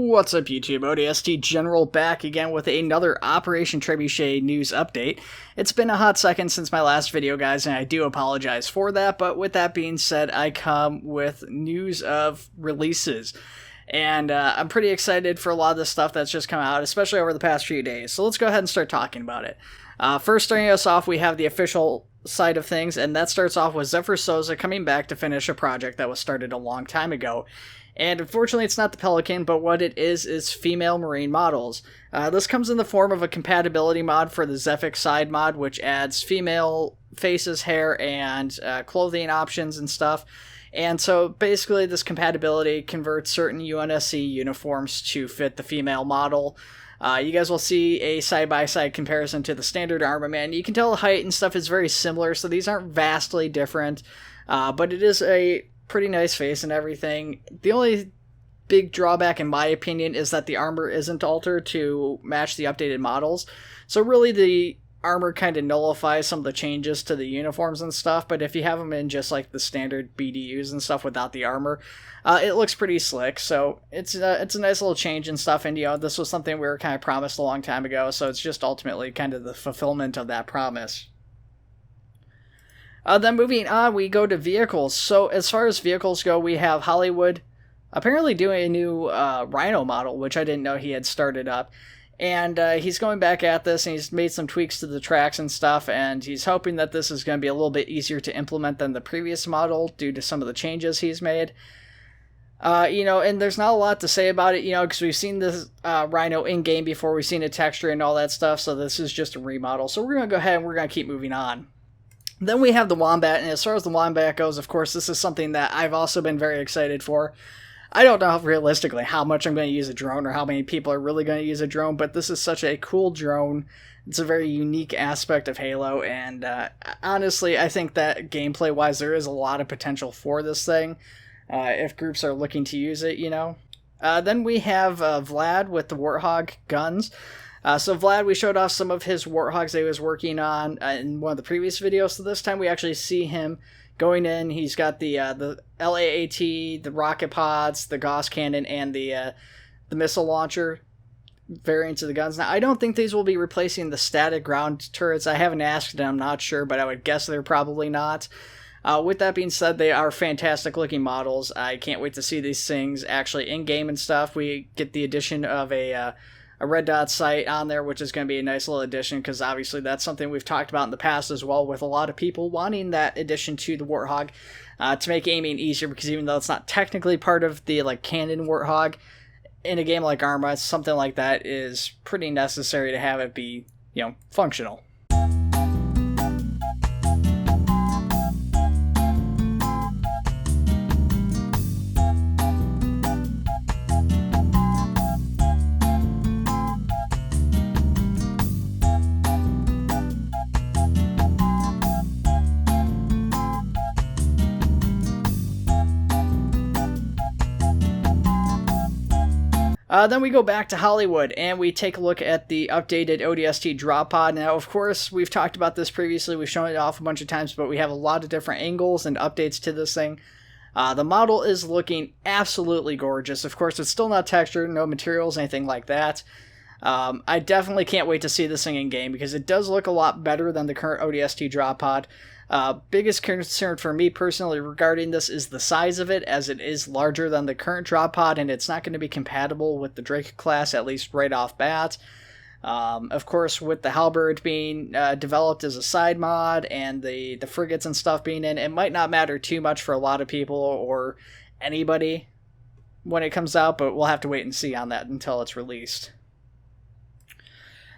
What's up, YouTube? ODST General back again with another Operation Trebuchet news update. It's been a hot second since my last video, guys, and I do apologize for that, but with that being said, I come with news of releases. And I'm pretty excited for a lot of the stuff that's just come out, especially over the past few days. So let's go ahead and start talking about it. First, starting us off, we have the official side of things, and that starts off with Zephyr Souza coming back to finish a project that was started a long time ago. And unfortunately, it's not the Pelican, but what it is female marine models. This comes in the form of a compatibility mod for the Zephyr side mod, which adds female faces, hair, and clothing options and stuff. And so basically, this compatibility converts certain UNSC uniforms to fit the female model. You guys will see a side-by-side comparison to the standard armament. You can tell the height and stuff is very similar, so these aren't vastly different. But it is a pretty nice face and everything. The only big drawback, in my opinion, is that the armor isn't altered to match the updated models. So really, the armor kind of nullifies some of the changes to the uniforms and stuff, but if you have them in just like the standard BDUs and stuff without the armor, it looks pretty slick. So it's a nice little change and stuff, and this was something we were kind of promised a long time ago, so it's just ultimately kind of the fulfillment of that promise. Then moving on, we go to vehicles. So as far as vehicles go, we have Hollywood apparently doing a new Rhino model, which I didn't know he had started up. And he's going back at this, and he's made some tweaks to the tracks and stuff, and he's hoping that this is going to be a little bit easier to implement than the previous model due to some of the changes he's made. And there's not a lot to say about it, because we've seen this Rhino in-game before, we've seen a texture and all that stuff, so this is just a remodel. So we're going to go ahead and we're going to keep moving on. Then we have the WOMBAT, and as far as the WOMBAT goes, of course, this is something that I've also been very excited for. I don't know realistically how much I'm going to use a drone or how many people are really going to use a drone, but this is such a cool drone. It's a very unique aspect of Halo, and honestly, I think that gameplay-wise, there is a lot of potential for this thing if groups are looking to use it, Then we have Vlad with the Warthog guns. So Vlad, we showed off some of his Warthogs that he was working on in one of the previous videos, so this time we actually see him going in. He's got the LAAT, the rocket pods, the Gauss cannon, and the missile launcher variants of the guns. Now, I don't think these will be replacing the static ground turrets. I haven't asked, and I'm not sure, but I would guess they're probably not. With that being said, they are fantastic looking models. I can't wait to see these things actually in-game and stuff. We get the addition of a red dot sight on there, which is going to be a nice little addition, because obviously that's something we've talked about in the past as well, with a lot of people wanting that addition to the Warthog to make aiming easier, because even though it's not technically part of the canon Warthog, in a game like Arma, something like that is pretty necessary to have it be, functional. Then we go back to Hollywood, and we take a look at the updated ODST drop pod. Now, of course, we've talked about this previously. We've shown it off a bunch of times, but we have a lot of different angles and updates to this thing. The model is looking absolutely gorgeous. Of course, it's still not textured, no materials, anything like that. I definitely can't wait to see this thing in game, because it does look a lot better than the current ODST drop pod. Biggest concern for me personally regarding this is the size of it, as it is larger than the current drop pod, and it's not going to be compatible with the Drake class, at least right off bat. Of course, with the Halberd being developed as a side mod, and the frigates and stuff being in, it might not matter too much for a lot of people or anybody when it comes out, but we'll have to wait and see on that until it's released.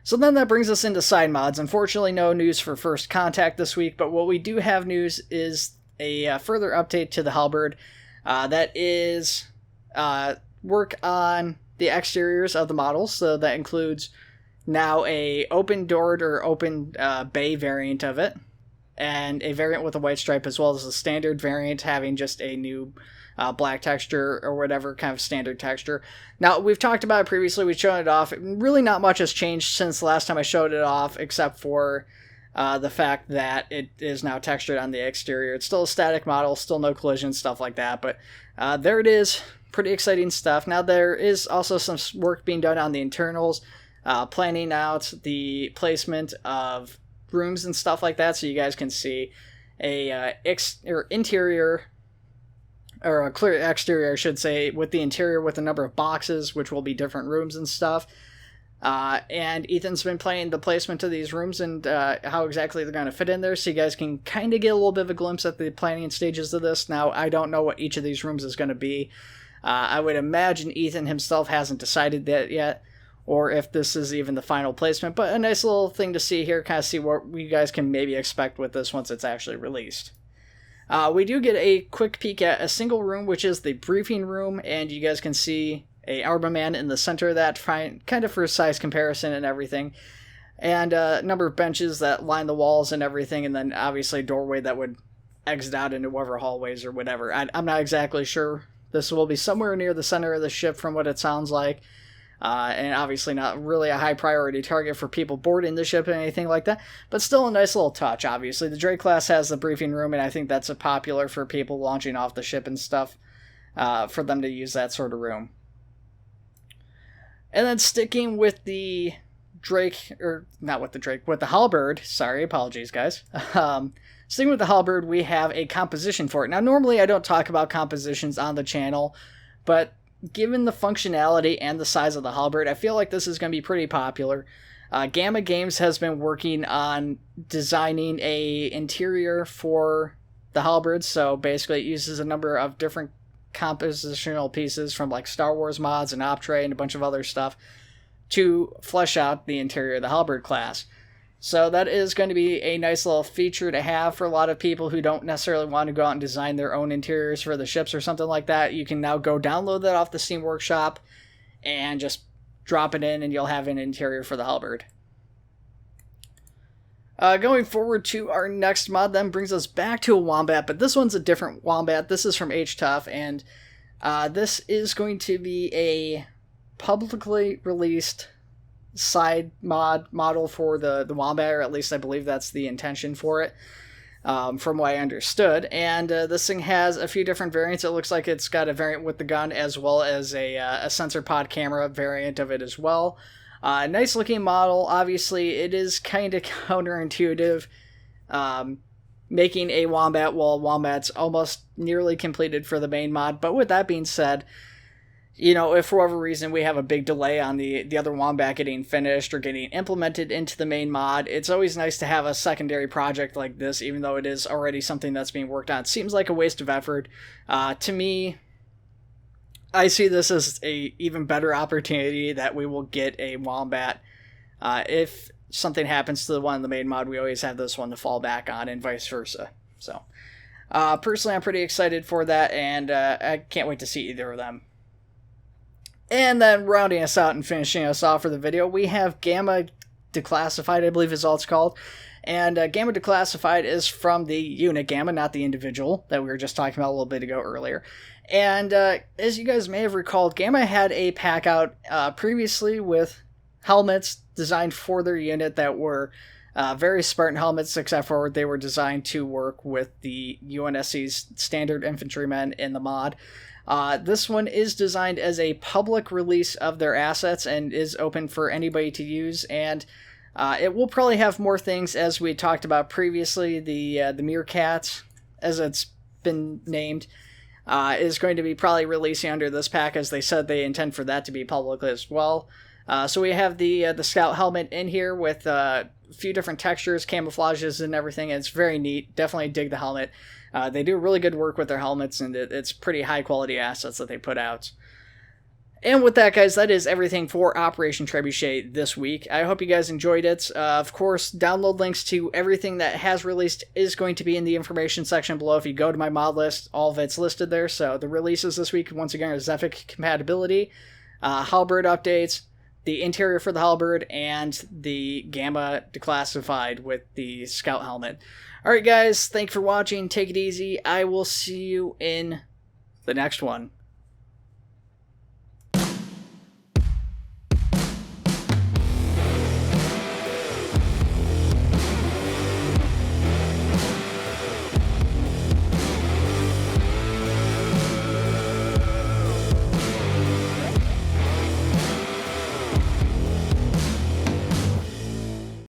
So then that brings us into side mods. Unfortunately, no news for First Contact this week, but what we do have news is a further update to the Halberd. That is work on the exteriors of the models, so that includes now a open-doored or open bay variant of it, and a variant with a white stripe, as well as a standard variant having just a new black texture or whatever kind of standard texture. Now, we've talked about it previously, we've shown it off. Really not much has changed since the last time I showed it off, except for the fact that it is now textured on the exterior. It's still a static model, still no collision, stuff like that, but there it is. pretty exciting stuff. Now, there is also some work being done on the internals, planning out the placement of rooms and stuff like that, so you guys can see a interior, or a clear exterior, I should say, with the interior with a number of boxes, which will be different rooms and stuff. And Ethan's been playing the placement of these rooms and how exactly they're going to fit in there, so you guys can kind of get a little bit of a glimpse at the planning stages of this. Now, I don't know what each of these rooms is going to be. I would imagine Ethan himself hasn't decided that yet, or if this is even the final placement, but a nice little thing to see here, kind of see what you guys can maybe expect with this once it's actually released. We do get a quick peek at a single room, which is the briefing room, and you guys can see a arborman in the center of that, kind of for size comparison and everything, and a number of benches that line the walls and everything, and then obviously a doorway that would exit out into whatever hallways or whatever. I'm not exactly sure. This will be somewhere near the center of the ship from what it sounds like. And obviously not really a high priority target for people boarding the ship and anything like that, but still a nice little touch. Obviously, the Drake class has the briefing room, and I think that's popular for people launching off the ship and stuff, for them to use that sort of room. And then sticking with the Drake, or not with the Drake, with the Halberd, sorry, apologies guys. Sticking with the Halberd, we have a composition for it. Now, normally I don't talk about compositions on the channel, but given the functionality and the size of the Halberd, I feel like this is going to be pretty popular. Gamma Games has been working on designing a interior for the Halberd, so basically it uses a number of different compositional pieces from like Star Wars mods and Optray and a bunch of other stuff to flesh out the interior of the Halberd class. So that is going to be a nice little feature to have for a lot of people who don't necessarily want to go out and design their own interiors for the ships or something like that. You can now go download that off the Steam Workshop and just drop it in, and you'll have an interior for the Halberd. Going forward to our next mod then brings us back to a Wombat, but this one's a different Wombat. This is from HTUF, and this is going to be a publicly released side model for the Wombat, or at least I believe that's the intention for it, from what I understood. And this thing has a few different variants. It looks like it's got a variant with the gun, as well as a sensor pod camera variant of it as well. Nice looking model. Obviously, it is kind of counterintuitive, making a Wombat while Wombat's almost nearly completed for the main mod. But with that being said, you know, if for whatever reason we have a big delay on the other Wombat getting finished or getting implemented into the main mod, it's always nice to have a secondary project like this, even though it is already something that's being worked on. It seems like a waste of effort. To me, I see this as a even better opportunity that we will get a Wombat. If something happens to the one in the main mod, we always have this one to fall back on, and vice versa. So, personally, I'm pretty excited for that, and I can't wait to see either of them. And then rounding us out and finishing us off for the video, we have Gamma Declassified, I believe is all it's called. And Gamma Declassified is from the unit Gamma, not the individual that we were just talking about a little bit ago earlier. And as you guys may have recalled, Gamma had a pack out previously with helmets designed for their unit that were very Spartan helmets, except for they were designed to work with the UNSC's standard infantrymen in the mod. This one is designed as a public release of their assets and is open for anybody to use, and it will probably have more things, as we talked about previously. The Meerkat, as it's been named, is going to be probably releasing under this pack, as they said they intend for that to be public as well. So we have the Scout helmet in here with a few different textures, camouflages, and everything. And it's very neat. Definitely dig the helmet. They do really good work with their helmets, and it's pretty high quality assets that they put out. And with that, guys, that is everything for Operation Trebuchet this week. I hope you guys enjoyed it. Of course, download links to everything that has released is going to be in the information section below. If you go to my mod list, all of it's listed there. So the releases this week, once again, are Zephic compatibility, Halberd updates, the interior for the Halberd, and the Gamma Declassified with the Scout helmet. Alright guys, thank you for watching, take it easy, I will see you in the next one.